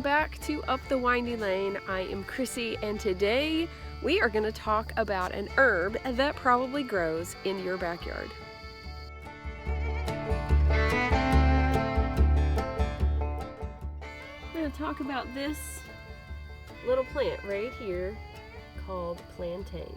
back to Up the Windy Lane. I am Chrissy, and today we are going to talk about an herb that probably grows in your backyard. I'm going to talk about this little plant right here called plantain.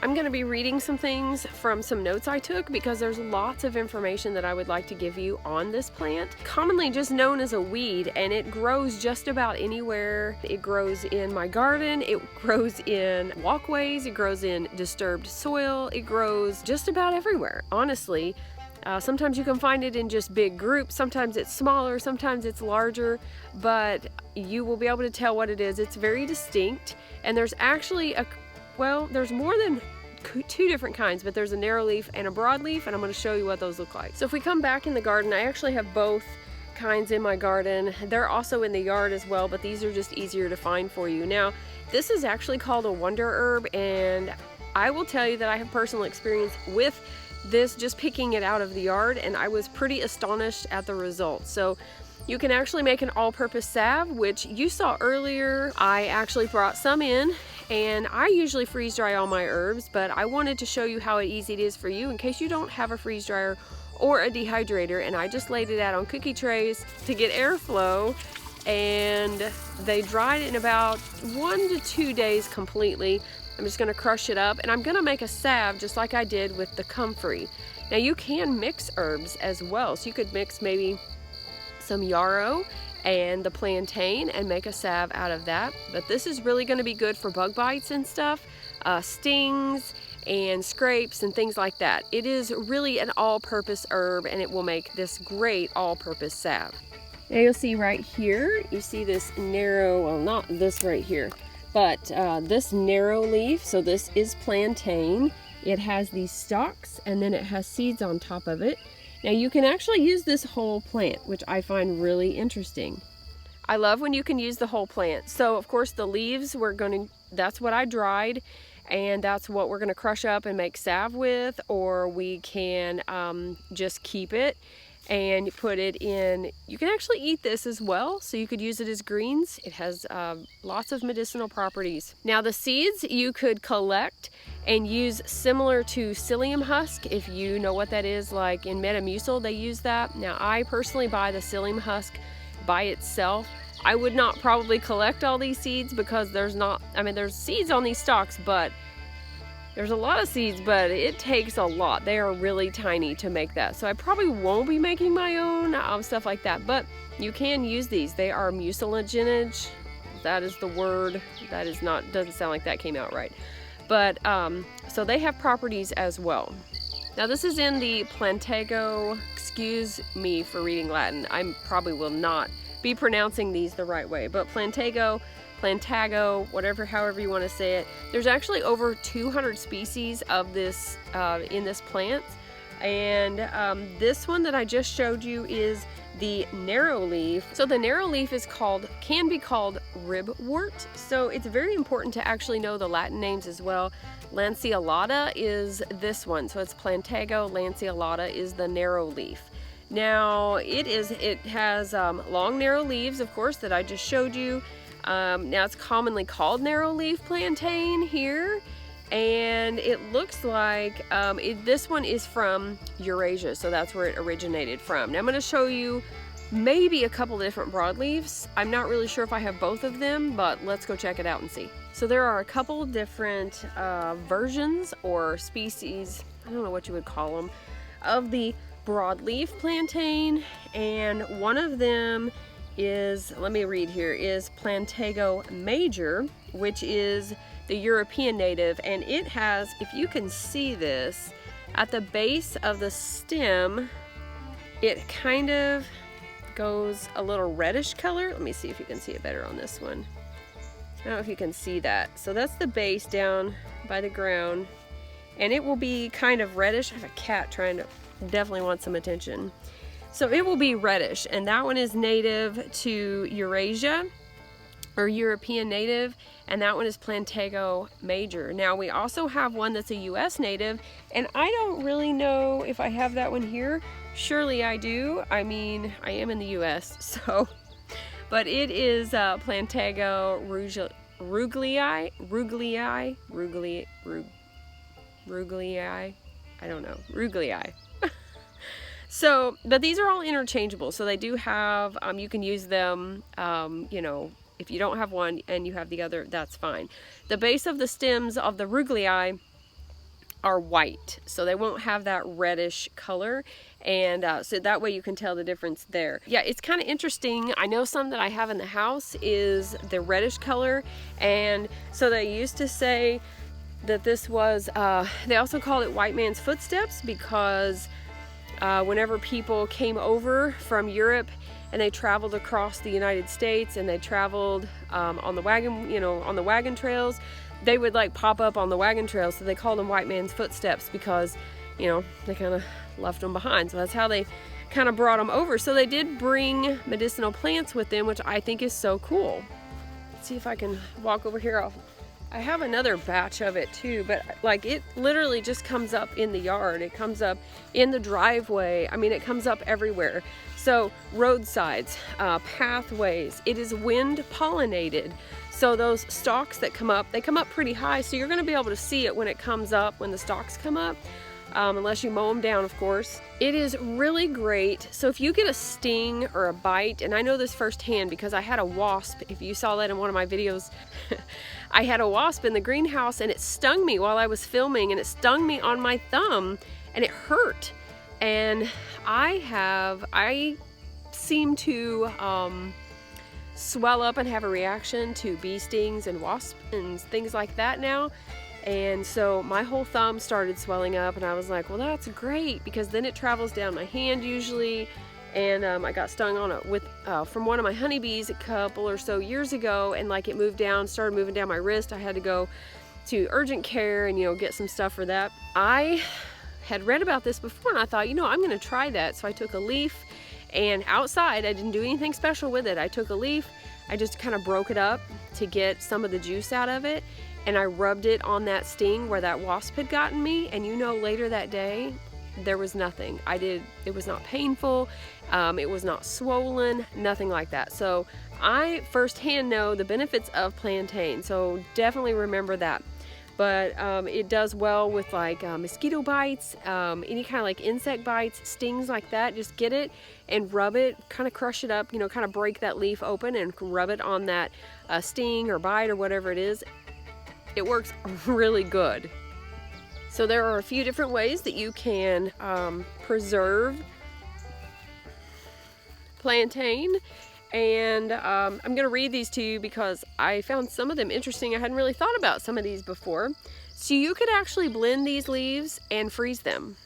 I'm going to be reading some things from some notes I took because there's lots of information that I would like to give you on this plant. Commonly just known as a weed, and it grows just about anywhere. It grows in my garden, it grows in walkways, it grows in disturbed soil, it grows just about everywhere, honestly. Sometimes you can find it in just big groups, sometimes it's smaller, sometimes it's larger, but you will be able to tell what it is. It's very distinct, and there's actually there's more than two different kinds, but there's a narrow leaf and a broad leaf, and I'm going to show you what those look like. So if we come back in the garden, I actually have both kinds in my garden. They're also in the yard as well, but these are just easier to find for you. Now, this is actually called a wonder herb, and I will tell you that I have personal experience with this, just picking it out of the yard, and I was pretty astonished at the results. So you can actually make an all-purpose salve, which you saw earlier. I actually brought some in, and I usually freeze dry all my herbs, but I wanted to show you how easy it is for you in case you don't have a freeze dryer or a dehydrator. And I just laid it out on cookie trays to get airflow, and they dried in about 1 to 2 days completely. I'm just going to crush it up, and I'm going to make a salve just like I did with the comfrey. Now you can mix herbs as well, so you could mix maybe some yarrow and the plantain and make a salve out of that. But this is really going to be good for bug bites and stuff, stings and scrapes and things like that. It is really an all-purpose herb, and it will make this great all-purpose salve. Now you'll see right here, you see this narrow, well, not this right here, but this narrow leaf. So this is plantain. It has these stalks, and then it has seeds on top of it. Now you can actually use this whole plant, which I find really interesting. I love when you can use the whole plant. So of course the leaves, that's what I dried, and that's what we're gonna crush up and make salve with, or we can just keep it and put it in. You can actually eat this as well, so you could use it as greens. It has lots of medicinal properties. Now the seeds you could collect and use similar to psyllium husk, if you know what that is. Like in Metamucil they use that. Now I personally buy the psyllium husk by itself. I would not probably collect all these seeds because there's seeds on these stalks, but there's a lot of seeds, but it takes a lot. They are really tiny to make that. So I probably won't be making my own stuff like that, but you can use these. They are mucilaginous. That is the word. Doesn't sound like that came out right. But so they have properties as well. Now this is in the Plantago. Excuse me for reading Latin. I probably will not be pronouncing these the right way, but Plantago, however you want to say it. There's actually over 200 species of this in this plant, and this one that I just showed you is the narrow leaf. So the narrow leaf can be called ribwort. So it's very important to actually know the Latin names as well. Lanceolata is this one, so it's Plantago. Lanceolata is the narrow leaf. Now it has long narrow leaves, of course, that I just showed you. Now it's commonly called narrow leaf plantain here, and it looks like this one is from Eurasia, so that's where it originated from. Now I'm going to show you maybe a couple different broadleaves. I'm not really sure if I have both of them, but let's go check it out and see. So there are a couple different versions or species, I don't know what you would call them, of the broadleaf plantain, and one of them is, let me read here, is Plantago major, which is the European native, and it has, if you can see this, at the base of the stem, it kind of goes a little reddish color. Let me see if you can see it better on this one. I don't know if you can see that. So that's the base down by the ground, and it will be kind of reddish. I have a cat definitely wants some attention. So it will be reddish, and that one is native to Eurasia, or European native, and that one is Plantago major. Now we also have one that's a US native, and I don't really know if I have that one here. Surely I do. I mean, I am in the US, so But it is Plantago ruglii, I don't know, ruglii. So, but these are all interchangeable, so they do have, you can use them, you know, if you don't have one and you have the other, that's fine. The base of the stems of the ruglii are white, so they won't have that reddish color, and so that way you can tell the difference there. Yeah, it's kind of interesting. I know some that I have in the house is the reddish color, and so they used to say that this was, they also called it white man's footsteps because whenever people came over from Europe and they traveled across the United States and they traveled on the wagon, you know, on the wagon trails, they would like pop up on the wagon trails, so they called them white man's footsteps because, you know, they kind of left them behind. So that's how they kind of brought them over. So they did bring medicinal plants with them, which I think is so cool. Let's see if I can walk over here. I have another batch of it too, but like it literally just comes up in the yard. It comes up in the driveway. I mean, it comes up everywhere. So roadsides, pathways, it is wind pollinated. So those stalks that come up, they come up pretty high. So you're gonna be able to see it when it comes up, when the stalks come up. Unless you mow them down, of course. It is really great. So if you get a sting or a bite, and I know this firsthand because I had a wasp, if you saw that in one of my videos, I had a wasp in the greenhouse and it stung me while I was filming, and it stung me on my thumb and it hurt. And I seem to swell up and have a reaction to bee stings and wasps and things like that now. And so my whole thumb started swelling up, and I was like, well, that's great, because then it travels down my hand usually. And I got stung on it with from one of my honeybees a couple or so years ago, and like it started moving down my wrist. I had to go to urgent care and, you know, get some stuff for that. I had read about this before, and I thought, you know, I'm gonna try that. So I took a leaf, and outside, I didn't do anything special with it. I took a leaf, I just kind of broke it up to get some of the juice out of it, and I rubbed it on that sting where that wasp had gotten me, and you know, later that day, there was nothing. It was not painful, it was not swollen, nothing like that. So I firsthand know the benefits of plantain, so definitely remember that. But it does well with like mosquito bites, any kind of like insect bites, stings like that. Just get it and rub it, kind of crush it up, you know, kind of break that leaf open and rub it on that sting or bite or whatever it is. It works really good. So there are a few different ways that you can preserve plantain, and I'm going to read these to you because I found some of them interesting. I hadn't really thought about some of these before. So you could actually blend these leaves and freeze them.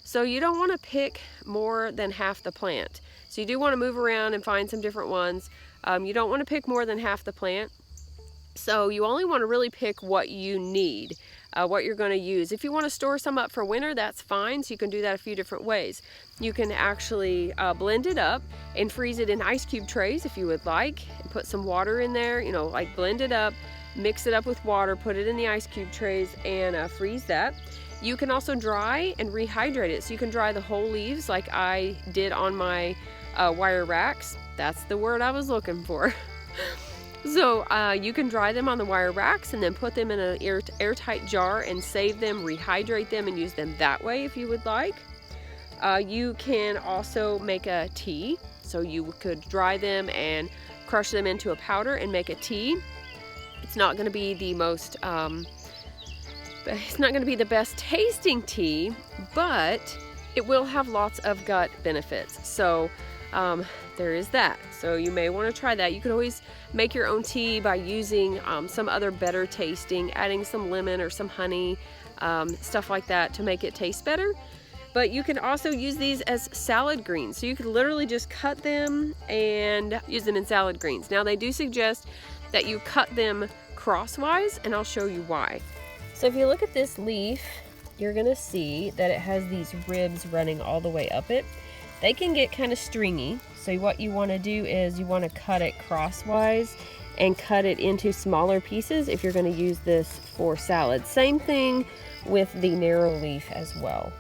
So you don't want to pick more than half the plant. So you do want to move around and find some different ones. You don't want to pick more than half the plant. So you only want to really pick what you need, what you're going to use. If you want to store some up for winter, that's fine. So you can do that a few different ways. You can actually blend it up and freeze it in ice cube trays if you would like, and put some water in there, you know, like blend it up, mix it up with water, put it in the ice cube trays, and freeze that. You can also dry and rehydrate it. So you can dry the whole leaves like I did on my wire racks. That's the word I was looking for. So you can dry them on the wire racks and then put them in an airtight jar and save them, rehydrate them, and use them that way if you would like. You can also make a tea. So you could dry them and crush them into a powder and make a tea. It's not going to be the most, it's not going to be the best tasting tea, but it will have lots of gut benefits. So there is that. So you may want to try that. You could always make your own tea by using some other better tasting, adding some lemon or some honey, stuff like that to make it taste better. But you can also use these as salad greens. So you could literally just cut them and use them in salad greens. Now they do suggest that you cut them crosswise, and I'll show you why. So if you look at this leaf, you're gonna see that it has these ribs running all the way up it. They can get kind of stringy. So what you want to do is you want to cut it crosswise and cut it into smaller pieces if you're going to use this for salad. Same thing with the narrow leaf as well.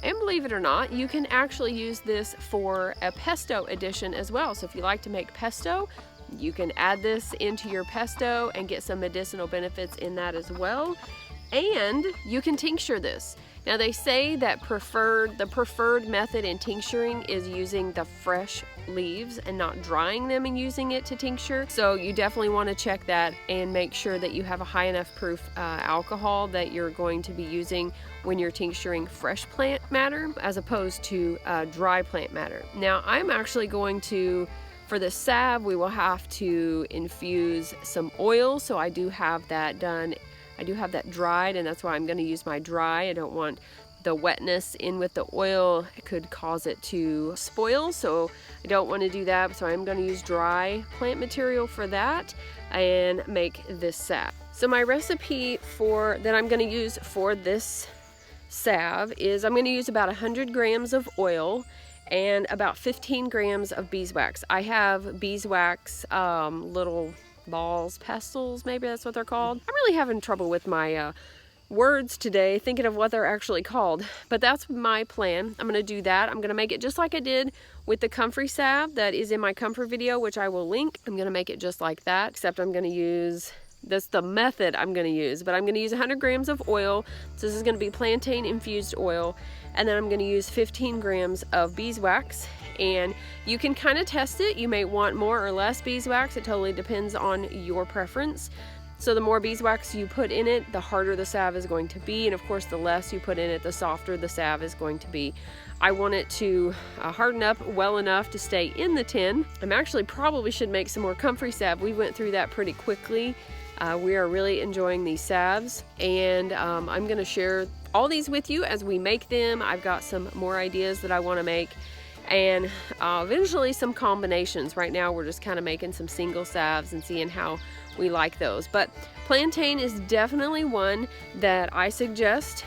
And believe it or not, you can actually use this for a pesto addition as well. So if you like to make pesto, you can add this into your pesto and get some medicinal benefits in that as well. And you can tincture this. Now they say that the preferred method in tincturing is using the fresh leaves and not drying them and using it to tincture. So you definitely want to check that and make sure that you have a high enough proof alcohol that you're going to be using when you're tincturing fresh plant matter as opposed to dry plant matter. Now I'm actually going to, for the salve, we will have to infuse some oil. So I do have that done. I do have that dried, and that's why I'm going to use my dry. I don't want the wetness in with the oil. It could cause it to spoil, so I don't want to do that. So I'm going to use dry plant material for that and make this salve. So my recipe that I'm going to use for this salve is I'm going to use about 100 grams of oil and about 15 grams of beeswax. I have beeswax little balls, pestles, maybe that's what they're called. I'm really having trouble with my words today, thinking of what they're actually called, but that's my plan. I'm going to do that. I'm going to make it just like I did with the comfrey salve that is in my comfrey video, which I will link. I'm going to make it just like that, except I'm going to use, that's the method I'm going to use, but I'm going to use 100 grams of oil. So this is going to be plantain infused oil, and then I'm going to use 15 grams of beeswax. And you can kind of test it. You may want more or less beeswax. It totally depends on your preference. So the more beeswax you put in it, the harder the salve is going to be. And of course, the less you put in it, the softer the salve is going to be. I want it to harden up well enough to stay in the tin. I'm actually probably should make some more comfrey salve. We went through that pretty quickly. We are really enjoying these salves, and I'm going to share all these with you as we make them. I've got some more ideas that I want to make, and eventually some combinations. Right now we're just kind of making some single salves and seeing how we like those. But plantain is definitely one that I suggest.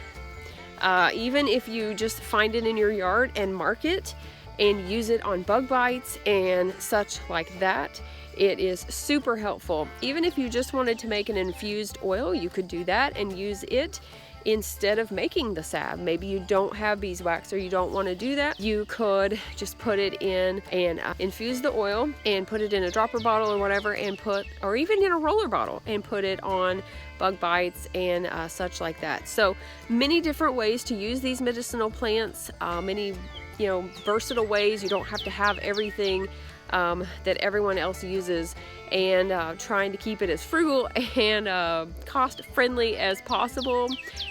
Even if you just find it in your yard and mark it and use it on bug bites and such like that, it is super helpful. Even if you just wanted to make an infused oil, you could do that and use it instead of making the salve. Maybe you don't have beeswax or you don't want to do that. You could just put it in and infuse the oil and put it in a dropper bottle or whatever, and or even in a roller bottle and put it on bug bites and such like that. So many different ways to use these medicinal plants, many versatile ways. You don't have to have everything that everyone else uses, and trying to keep it as frugal and cost friendly as possible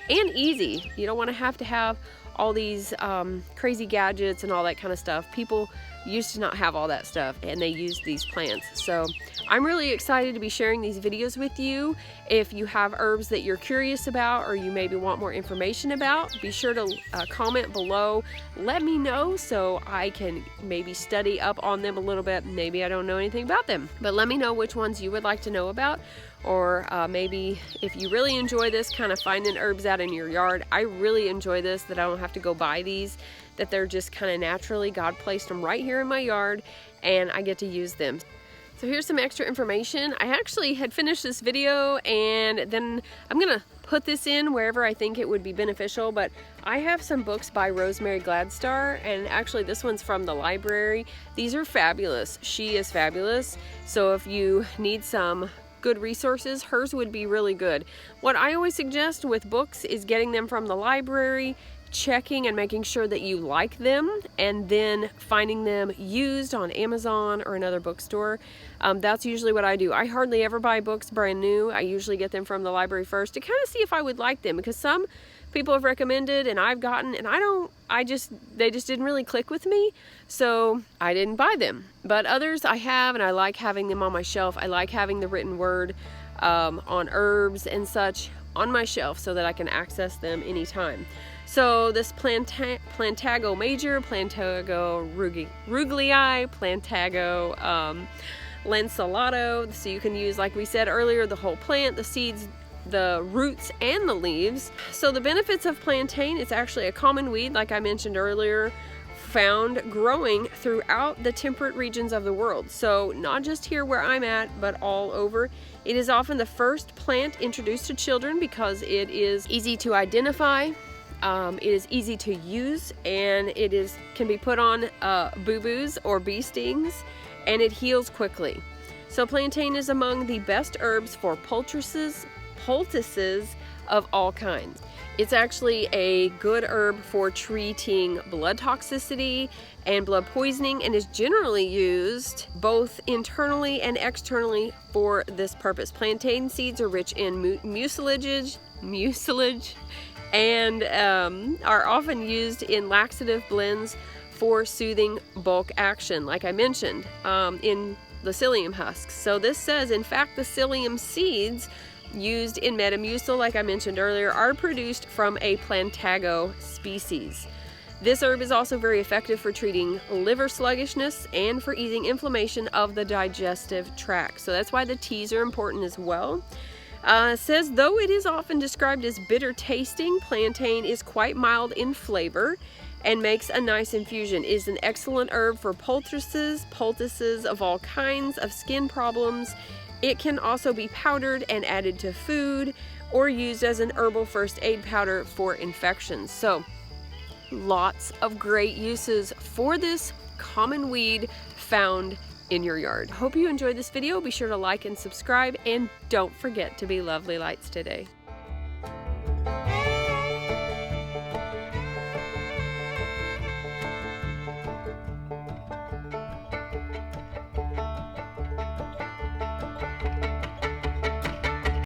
and easy. You don't want to have all these crazy gadgets and all that kind of stuff. People used to not have all that stuff, and they used these plants. So I'm really excited to be sharing these videos with you. If you have herbs that you're curious about or you maybe want more information about, be sure to comment below. Let me know so I can maybe study up on them a little bit. Maybe I don't know anything about them, but let me know which ones you would like to know about. Or maybe if you really enjoy this kind of finding herbs out in your yard. I really enjoy this, that I don't have to go buy these, that they're just kind of naturally, God placed them right here in my yard and I get to use them. So here's some extra information. I actually had finished this video, and then I'm gonna put this in wherever I think it would be beneficial, but I have some books by Rosemary Gladstar, and actually this one's from the library. These are fabulous. She is fabulous. So if you need some good resources, hers would be really good. What I always suggest with books is getting them from the library, checking and making sure that you like them, and then finding them used on Amazon or another bookstore. That's usually what I do. I hardly ever buy books brand new. I usually get them from the library first to kind of see if I would like them, because some people have recommended and I've gotten, and they just didn't really click with me, so I didn't buy them. But others I have, and I like having them on my shelf. I like having the written word on herbs and such on my shelf so that I can access them anytime. So this Plantago major, Plantago ruglii, Plantago lanceolato. So you can use, like we said earlier, the whole plant, the seeds, the roots, and the leaves. So the benefits of plantain: it's actually a common weed, like I mentioned earlier, found growing throughout the temperate regions of the world. So not just here where I'm at, but all over. It is often the first plant introduced to children because it is easy to identify. It is easy to use, and can be put on boo-boos or bee stings, and it heals quickly. So plantain is among the best herbs for poultices of all kinds. It's actually a good herb for treating blood toxicity and blood poisoning, and is generally used both internally and externally for this purpose. Plantain seeds are rich in mucilage and are often used in laxative blends for soothing bulk action, like I mentioned, in the psyllium husks. So this says, in fact, the psyllium seeds used in Metamucil, like I mentioned earlier, are produced from a Plantago species. This herb is also very effective for treating liver sluggishness and for easing inflammation of the digestive tract. So that's why the teas are important as well. It says, though it is often described as bitter tasting, plantain is quite mild in flavor and makes a nice infusion. It is an excellent herb for poultices of all kinds of skin problems. It can also be powdered and added to food or used as an herbal first aid powder for infections. So lots of great uses for this common weed found in your yard. Hope you enjoyed this video. Be sure to like and subscribe, and don't forget to be lovely lights today.